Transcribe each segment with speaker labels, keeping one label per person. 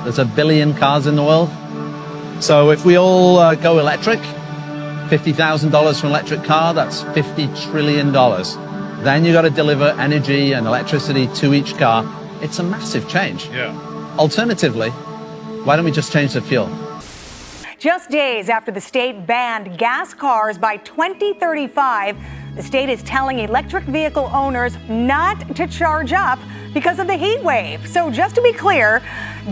Speaker 1: There's 1 billion cars in the world. So if we all go electric, $50,000 for an electric car, that's $50 trillion. Then you got to deliver energy and electricity to each car. It's a massive change.
Speaker 2: Yeah.
Speaker 1: Alternatively, why don't we just change the fuel?
Speaker 3: Just days after the state banned gas cars by 2035, the state is telling electric vehicle owners not to charge up because of the heat wave. So just to be clear,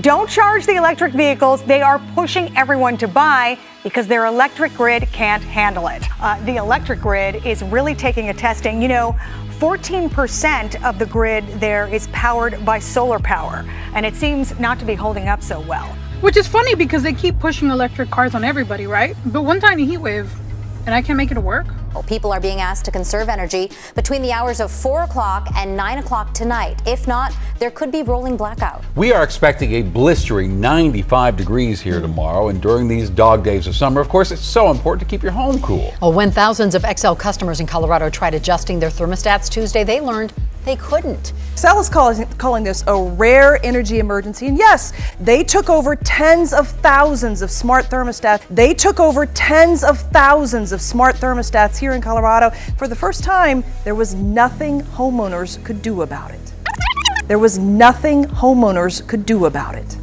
Speaker 3: don't charge the electric vehicles they are pushing everyone to buy because their electric grid can't handle it. The electric grid is really taking a testing. You know, 14% of the grid there is powered by solar power, and it seems not to be holding up so well.
Speaker 4: Which is funny because they keep pushing electric cars on everybody, right? But one tiny heat wave, and I can't make it work.
Speaker 5: People are being asked to conserve energy between the hours of 4 o'clock and 9 o'clock tonight. If not, there could be rolling blackout.
Speaker 6: We are expecting a blistering 95 degrees here tomorrow, and during these dog days of summer, of course, it's so important to keep your home cool.
Speaker 7: Well, when thousands of XL customers in Colorado tried adjusting their thermostats Tuesday, they learned they couldn't.
Speaker 8: Xcel is calling this a rare energy emergency. And yes, they took over tens of thousands of smart thermostats. Here in Colorado. For the first time, there was nothing homeowners could do about it. I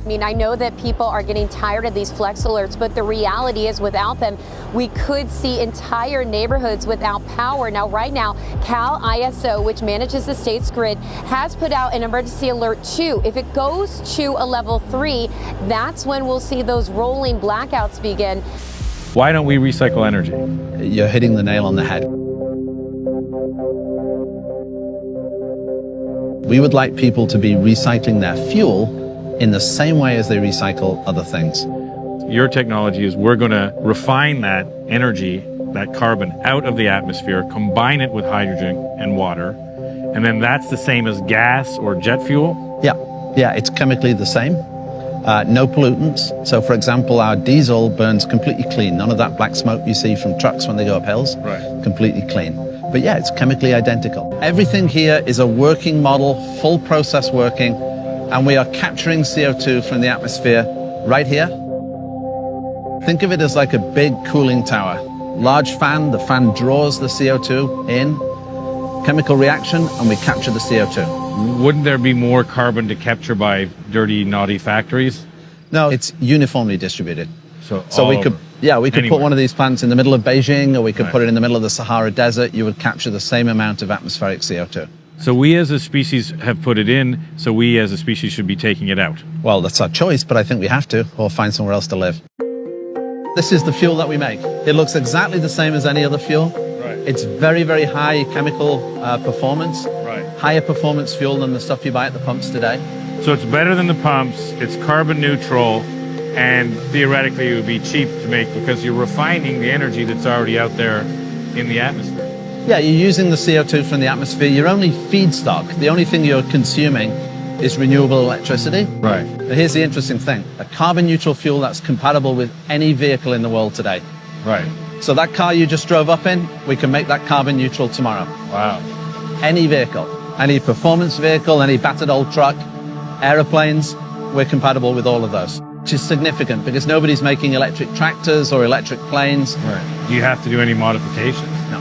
Speaker 9: mean, I know that people are getting tired of these flex alerts, but the reality is without them, we could see entire neighborhoods without power. Now, right now, Cal ISO, which manages the state's grid, has put out an emergency alert 2. If it goes to a level 3, that's when we'll see those rolling blackouts begin.
Speaker 2: Why don't we recycle energy?
Speaker 1: You're hitting the nail on the head. We would like people to be recycling their fuel in the same way as they recycle other things.
Speaker 2: Your technology is we're going to refine that energy, that carbon, out of the atmosphere, combine it with hydrogen and water, and then that's the same as gas or jet fuel?
Speaker 1: Yeah, it's chemically the same. No pollutants. So, for example, our diesel burns completely clean. None of that black smoke you see from trucks when they go up hills.
Speaker 2: Right.
Speaker 1: Completely clean. But yeah, it's chemically identical. Everything here is a working model, full process working, and we are capturing CO2 from the atmosphere right here. Think of it as like a big cooling tower. Large fan, the fan draws the CO2 in, chemical reaction, and we capture the CO2.
Speaker 2: Wouldn't there be more carbon to capture by dirty, naughty factories?
Speaker 1: No, it's uniformly distributed.
Speaker 2: So
Speaker 1: we could put one of these plants in the middle of Beijing, or we could
Speaker 2: Right.
Speaker 1: put it in the middle of the Sahara Desert. You would capture the same amount of atmospheric CO2.
Speaker 2: So we as a species have put it in, so we as a species should be taking it out.
Speaker 1: Well, that's our choice, but I think we have to, or find somewhere else to live. This is the fuel that we make. It looks exactly the same as any other fuel.
Speaker 2: Right.
Speaker 1: It's very, very high chemical performance.
Speaker 2: Right.
Speaker 1: Higher performance fuel than the stuff you buy at the pumps today.
Speaker 2: So it's better than the pumps, it's carbon neutral, and theoretically it would be cheap to make because you're refining the energy that's already out there in the atmosphere.
Speaker 1: Yeah, you're using the CO2 from the atmosphere. Your only feedstock, the only thing you're consuming is renewable electricity.
Speaker 2: Right.
Speaker 1: But here's the interesting thing. A carbon neutral fuel that's compatible with any vehicle in the world today.
Speaker 2: Right.
Speaker 1: So that car you just drove up in, we can make that carbon neutral tomorrow.
Speaker 2: Wow.
Speaker 1: Any vehicle, any performance vehicle, any battered old truck, aeroplanes, we're compatible with all of those. Which is significant because nobody's making electric tractors or electric planes.
Speaker 2: Right. Do you have to do any modifications?
Speaker 1: No.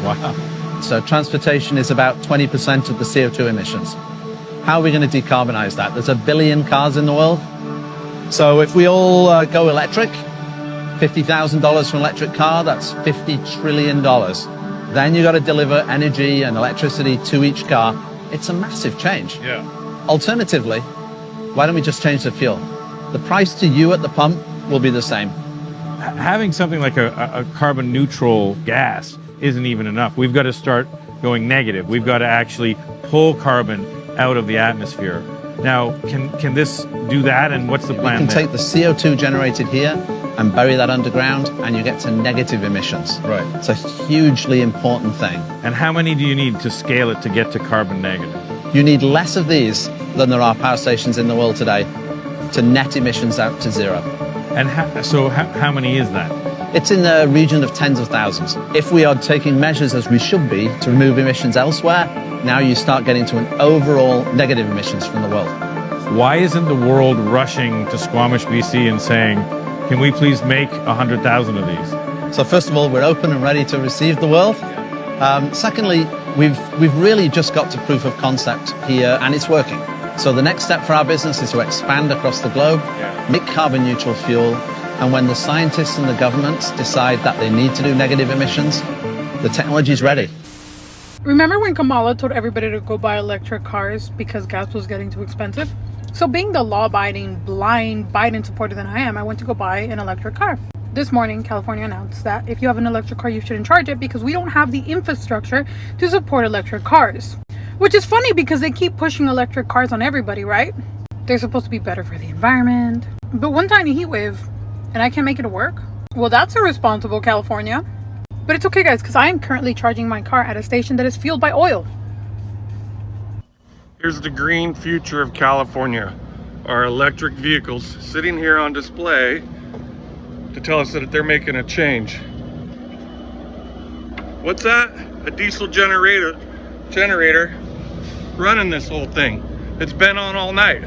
Speaker 2: Wow.
Speaker 1: So transportation is about 20% of the CO2 emissions. How are we going to decarbonize that? There's 1 billion cars in the world. So if we all go electric, $50,000 for an electric car, that's $50 trillion. Then you got to deliver energy and electricity to each car. It's a massive change.
Speaker 2: Yeah.
Speaker 1: Alternatively, why don't we just change the fuel? The price to you at the pump will be the same.
Speaker 2: Having something like a carbon neutral gas isn't even enough. We've got to start going negative. We've got to actually pull carbon out of the atmosphere. Now, can this do that, and what's the plan
Speaker 1: You can
Speaker 2: there?
Speaker 1: take the CO2 generated here and bury that underground, and you get to negative emissions.
Speaker 2: Right.
Speaker 1: It's a hugely important thing.
Speaker 2: And how many do you need to scale it to get to carbon negative?
Speaker 1: You need less of these than there are power stations in the world today to net emissions out to zero.
Speaker 2: And how many is that?
Speaker 1: It's in the region of tens of thousands. If we are taking measures as we should be to remove emissions elsewhere, now you start getting to an overall negative emissions from the world.
Speaker 2: Why isn't the world rushing to Squamish, BC and saying, can we please make 100,000 of these?
Speaker 1: So first of all, we're open and ready to receive the world. Secondly, we've really just got to proof of concept here, and it's working. So the next step for our business is to expand across the globe, make carbon neutral fuel, and when the scientists and the governments decide that they need to do negative emissions, the technology is ready.
Speaker 4: Remember when Kamala told everybody to go buy electric cars because gas was getting too expensive? So being the law-abiding, blind Biden supporter that I am, I went to go buy an electric car. This morning, California announced that if you have an electric car, you shouldn't charge it because we don't have the infrastructure to support electric cars. Which is funny because they keep pushing electric cars on everybody, right? They're supposed to be better for the environment. But one tiny heat wave, and I can't make it work? Well, that's irresponsible, California. But it's okay, guys, because I am currently charging my car at a station that is fueled by oil.
Speaker 10: Here's the green future of California. Our electric vehicles sitting here on display to tell us that they're making a change. What's that? A diesel generator running this whole thing. It's been on all night.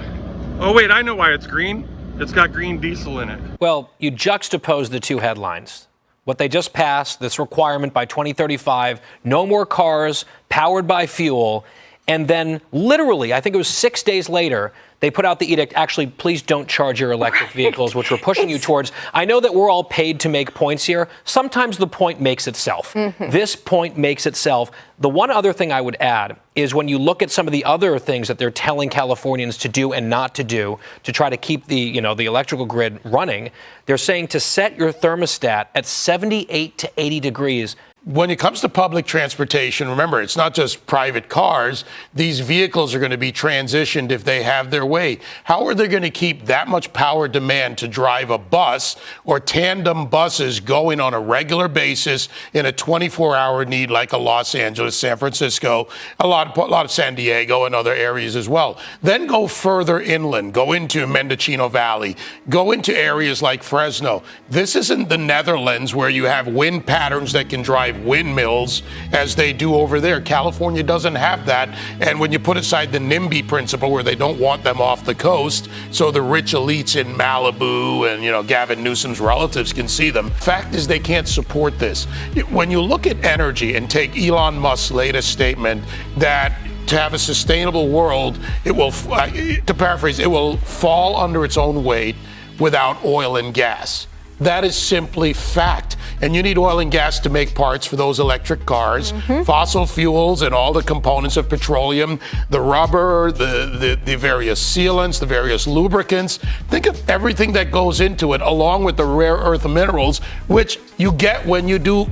Speaker 10: Oh wait, I know why it's green. It's got green diesel in it.
Speaker 11: Well, you juxtapose the two headlines. What they just passed, this requirement by 2035, no more cars powered by fuel. And then literally, I think it was 6 days later, they put out the edict, actually, please don't charge your electric vehicles, which we're pushing you towards. I know that we're all paid to make points here. Sometimes the point makes itself. This point makes itself. The one other thing I would add is when you look at some of the other things that they're telling Californians to do and not to do to try to keep the electrical grid running, they're saying to set your thermostat at 78 to 80 degrees.
Speaker 12: When it comes to public transportation, remember, it's not just private cars. These vehicles are going to be transitioned if they have their way. How are they going to keep that much power demand to drive a bus or tandem buses going on a regular basis in a 24-hour need like a Los Angeles, San Francisco, a lot of San Diego and other areas as well? Then go further inland, go into Mendocino Valley, go into areas like Fresno. This isn't the Netherlands where you have wind patterns that can drive windmills as they do over there. California doesn't have that. And when you put aside the NIMBY principle where they don't want them off the coast, so the rich elites in Malibu and, Gavin Newsom's relatives can see them. Fact is they can't support this. When you look at energy and take Elon Musk's latest statement that to have a sustainable world, it will, to paraphrase, it will fall under its own weight without oil and gas. That is simply fact. And you need oil and gas to make parts for those electric cars, fossil fuels and all the components of petroleum, the rubber, the various sealants, the various lubricants. Think of everything that goes into it, along with the rare earth minerals, which you get when you do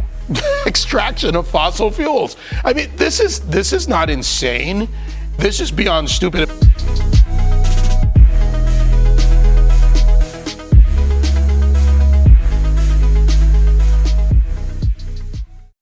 Speaker 12: extraction of fossil fuels. I mean, this is not insane. This is beyond stupid.